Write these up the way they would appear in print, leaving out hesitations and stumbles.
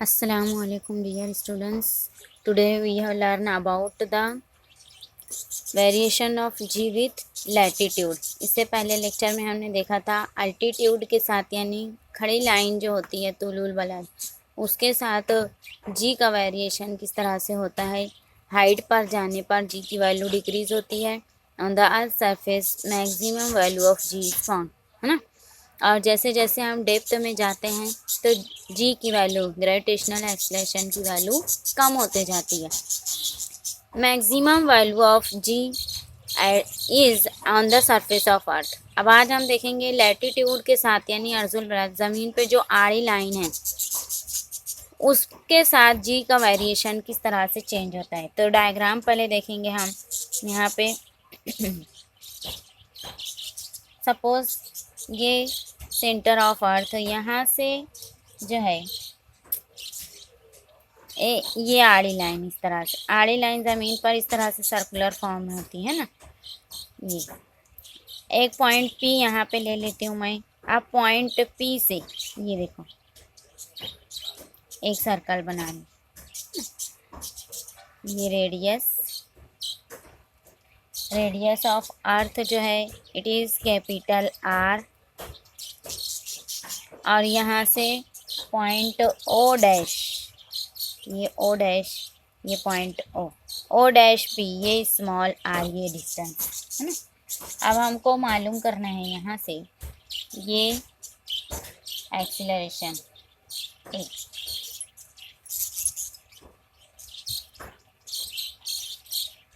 Assalamualaikum dear students. Today we have learned about the variation of G with latitude. इससे पहले lecture में हमने देखा था अल्टीट्यूड के साथ यानी खड़ी लाइन जो होती है तुलुल वाला उसके साथ G का वेरिएशन किस तरह से होता है। हाइट पर जाने पर G की वैल्यू डिक्रीज होती है। On the earth surface maximum value of G is found, है ना। और जैसे जैसे हम डेप्थ में जाते हैं तो जी की वैल्यू ग्रेविटेशनल एक्सलेशन की वैल्यू कम होते जाती है। Maximum value of ji is on the surface of अर्थ। अब आज हम देखेंगे लैटिट्यूड के साथ यानी अर्जुल ज़मीन पे जो आड़ी लाइन है उसके साथ जी का वेरिएशन किस तरह से चेंज होता है। तो डायग्राम पहले देखेंगे हम यहाँ पे। सपोज ये सेंटर ऑफ अर्थ, यहाँ से जो है ये आड़ी लाइन, इस तरह से आड़ी लाइन ज़मीन पर इस तरह से सर्कुलर फॉर्म में होती है ना। ये एक पॉइंट पी यहाँ पे ले लेती हूँ मैं। अब पॉइंट पी से ये देखो एक सर्कल बना ली। ये रेडियस ऑफ अर्थ जो है इट इज़ कैपिटल आर। और यहाँ से पॉइंट ओ डैश, ये ओ डैश, ये पॉइंट ओ डैश पी, ये स्मॉल आर, ये डिस्टेंस है ना। अब हमको मालूम करना है यहाँ से ये एक्सीलरेशन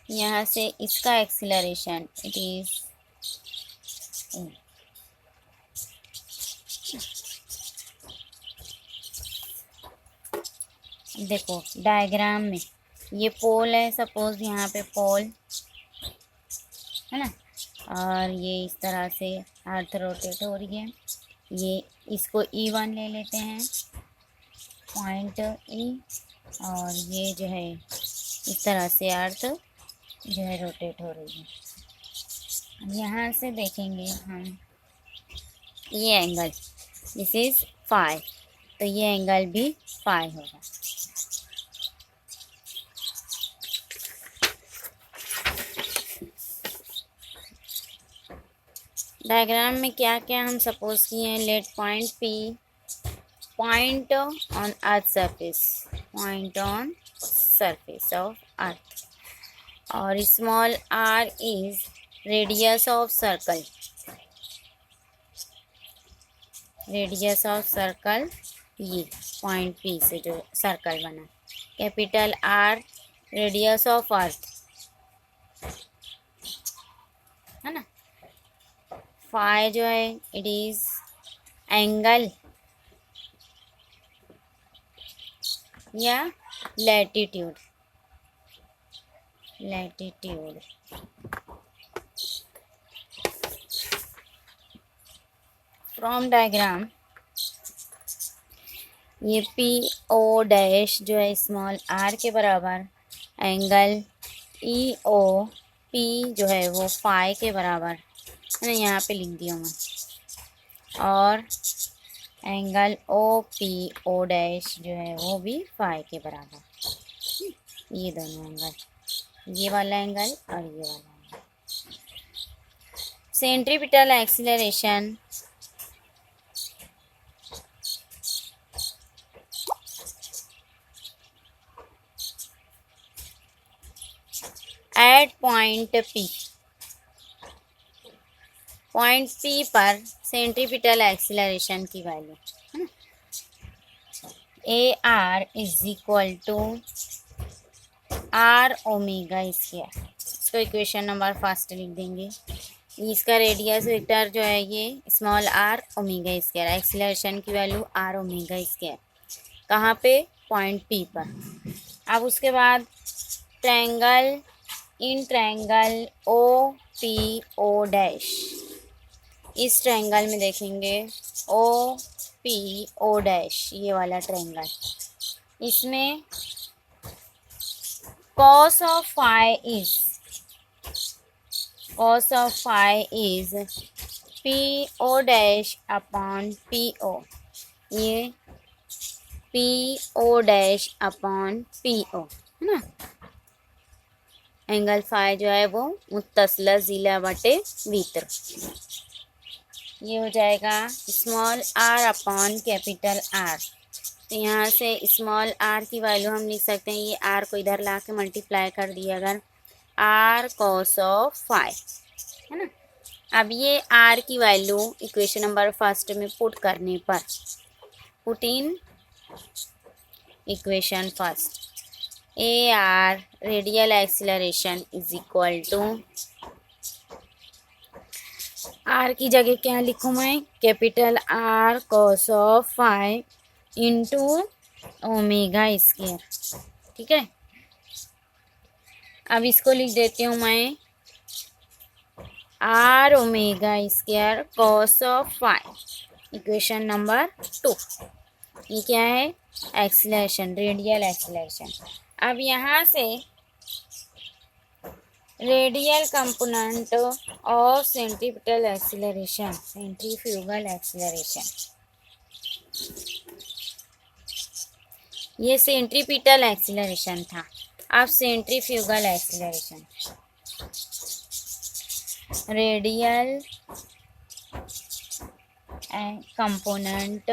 यहाँ से इसका एक्सीलरेशन इट इज देखो डायग्राम में ये पोल है, सपोज यहाँ पे पोल है ना। और ये इस तरह से अर्थ रोटेट हो रही है। ये इसको E1 ले लेते हैं, पॉइंट E। और ये जो है इस तरह से अर्थ जो है रोटेट हो रही है। यहाँ से देखेंगे हम ये एंगल, दिस इज फाई, तो ये एंगल भी फाई होगा। डायग्राम में क्या क्या हम सपोज किए हैं। Let point P point on earth surface, point on surface of earth. और small R is radius of circle, radius of circle ये पॉइंट पी से जो सर्कल बना। Capital R radius of earth है ना। फाई जो है इट इज एंगल या लैटिट्यूड, लैटिट्यूड। फ्रॉम डायग्राम ये पी ओ डैश जो है स्मॉल आर के बराबर, एंगल ई ओ पी जो है वो फाई के बराबर है ना, यहाँ पे लिख दिया मैं। और angle O P O dash जो है वो भी फाई के बराबर। ये दोनों एंगल, ये वाला एंगल और ये वाला angle. Centripetal acceleration at point P, point P पर सेंट्रीपिटल एक्सीलरेशन की वैल्यू है ना, a r is equal to r omega square. इसको इक्वेशन नंबर फर्स्ट लिख देंगे। इसका रेडियस वेक्टर जो है ये small r omega square, acceleration की वैल्यू आर ओमेगा स्क्वायर, कहाँ पे, पॉइंट पी पर। अब उसके बाद triangle, in triangle O P O dash, इस ट्रायंगल में देखेंगे ओ पी ओ डैश, ये वाला ट्रायंगल, इसमें cos of phi is P O dash upon P O, ये P O dash upon P O, है ना। एंगल फाई जो है वो मुत्तसला ज़िला बटे वीत्र, ये हो जाएगा small r upon capital R. तो यहाँ से स्मॉल आर की वैल्यू हम लिख सकते हैं, ये आर को इधर ला के मल्टीप्लाई कर दिया अगर, आर कॉस ऑफ फाई, है ना। अब ये आर की वैल्यू इक्वेशन नंबर फर्स्ट में पुट करने पर, put in equation first, a r radial acceleration is equal to, r की जगह क्या लिखूँ मैं, capital R cos of phi into omega square, ठीक है। अब इसको लिख देती हूँ मैं, r omega square cos of phi, equation number 2। ये क्या है, एक्सीलरेशन, रेडियल एक्सीलरेशन। अब यहाँ से radial component of centripetal acceleration, centrifugal acceleration, ये सेंट्रीपिटल एक्सीलरेशन था, अब centrifugal acceleration, radial component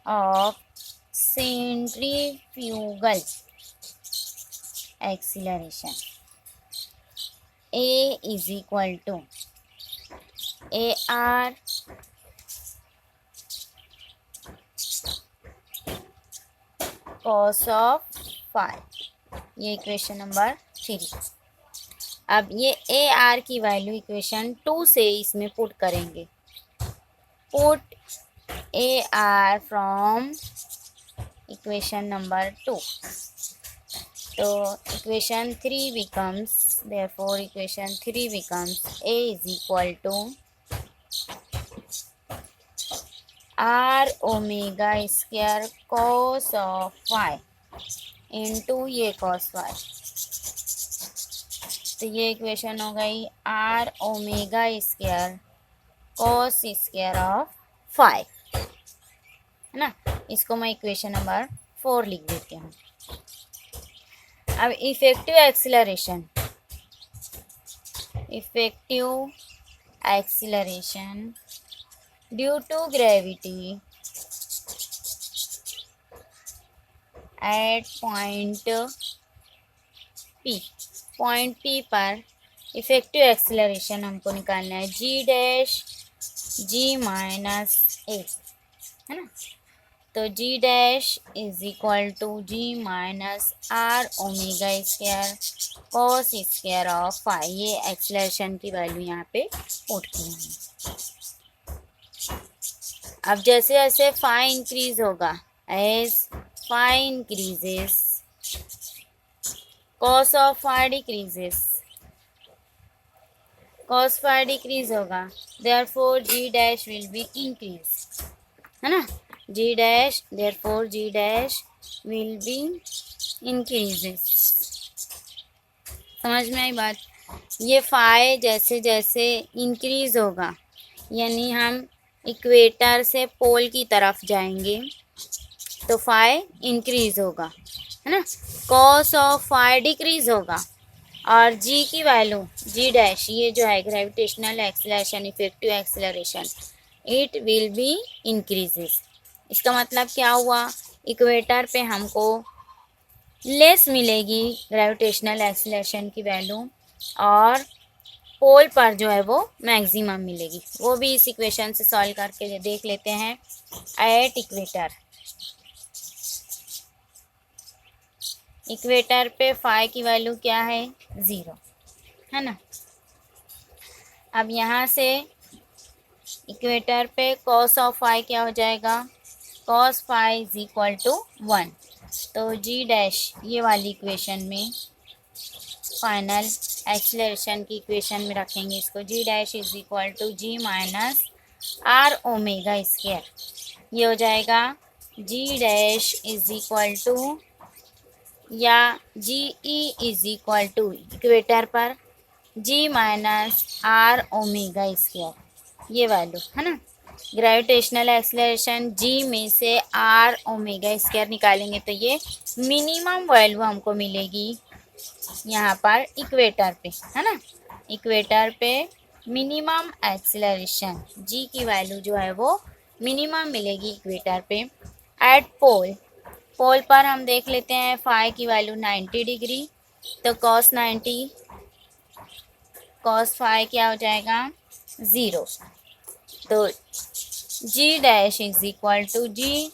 of centrifugal acceleration, a is equal to a r cos of phi, ये इक्वेशन नंबर 3। अब ये ए आर की वैल्यू इक्वेशन 2 से इसमें put करेंगे, put a r from equation number 2, तो equation 3 becomes, therefore equation 3 becomes a is equal to r omega square cos of phi into ये cos phi, तो ये इक्वेशन हो गई r omega square cos square of phi, है ना। इसको मैं इक्वेशन नंबर 4 लिख देती हूँ। अब effective acceleration, effective acceleration due to gravity at point P पर इफेक्टिव एक्सीलरेशन हमको निकालना है, जी डैश जी माइनस ए, है ना। तो G dash is equal to G minus R omega square cos square of phi, ये एक्सीलरेशन की वैल्यू यहाँ पे पुट की है। अब जैसे जैसे फाई इंक्रीज होगा, as phi increases cos of phi decreases, cos phi decrease होगा, therefore G dash will be increase, है ना। G dash, therefore G dash will be increases. समझ में आई बात। ये फाई जैसे जैसे इंक्रीज होगा, यानी हम इक्वेटर से पोल की तरफ जाएंगे तो फाई इंक्रीज होगा, है ना। कॉस ऑफ फाई डिक्रीज होगा, और जी की वैल्यू जी डैश, ये जो है gravitational acceleration, effective acceleration, it will be increases. इसका मतलब क्या हुआ, इक्वेटर पे हमको लेस मिलेगी ग्रेविटेशनल एक्सीलरेशन की वैल्यू, और पोल पर जो है वो मैक्सिमम मिलेगी। वो भी इस इक्वेशन से सॉल्व करके देख लेते हैं। एट इक्वेटर पे फाई की वैल्यू क्या है, 0, है ना। अब यहाँ से इक्वेटर पे कॉस ऑफ फाई क्या हो जाएगा, cos phi is equal to 1, तो जी डैश ये वाली इक्वेशन में, फाइनल एक्सीलरेशन की इक्वेशन में रखेंगे इसको, G dash is equal to G minus R omega square, ये हो जाएगा G dash is equal to, या G E is equal to equator पर G minus R omega square, ये वैल्यू, है ना। ग्रेविटेशनल एक्सेलरेशन जी में से आर ओमेगा स्क्वायर निकालेंगे तो ये मिनिमम वैल्यू हमको मिलेगी यहाँ पर इक्वेटर पे, है ना। इक्वेटर पे मिनिमम एक्सेलरेशन जी की वैल्यू जो है वो मिनिमम मिलेगी इक्वेटर पे। एट पोल, पोल पर हम देख लेते हैं फाई की वैल्यू 90 डिग्री, तो कॉस फाई क्या हो जाएगा 0, तो G dash is equal to G.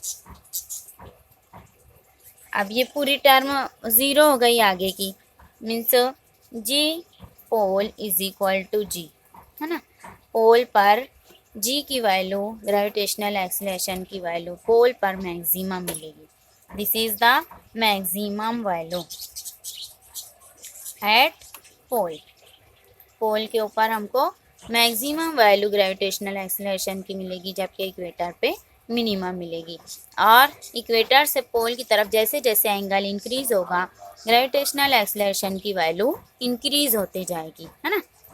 अब ये पूरी टर्म 0 हो गई आगे की, means G pole is equal to G, है ना। पोल पर जी की वैल्यू, ग्रेविटेशनल एक्सेलरेशन की वैल्यू पोल पर मैक्सिमम मिलेगी। This is the maximum value at pole. Pole के ऊपर हमको मैक्सिमम वैल्यू ग्रेविटेशनल एक्सेलरेशन की मिलेगी, जबकि इक्वेटर पे मिनिमम मिलेगी। और इक्वेटर से पोल की तरफ जैसे जैसे एंगल इंक्रीज होगा, ग्रेविटेशनल एक्सेलरेशन की वैल्यू इंक्रीज होते जाएगी, है ना।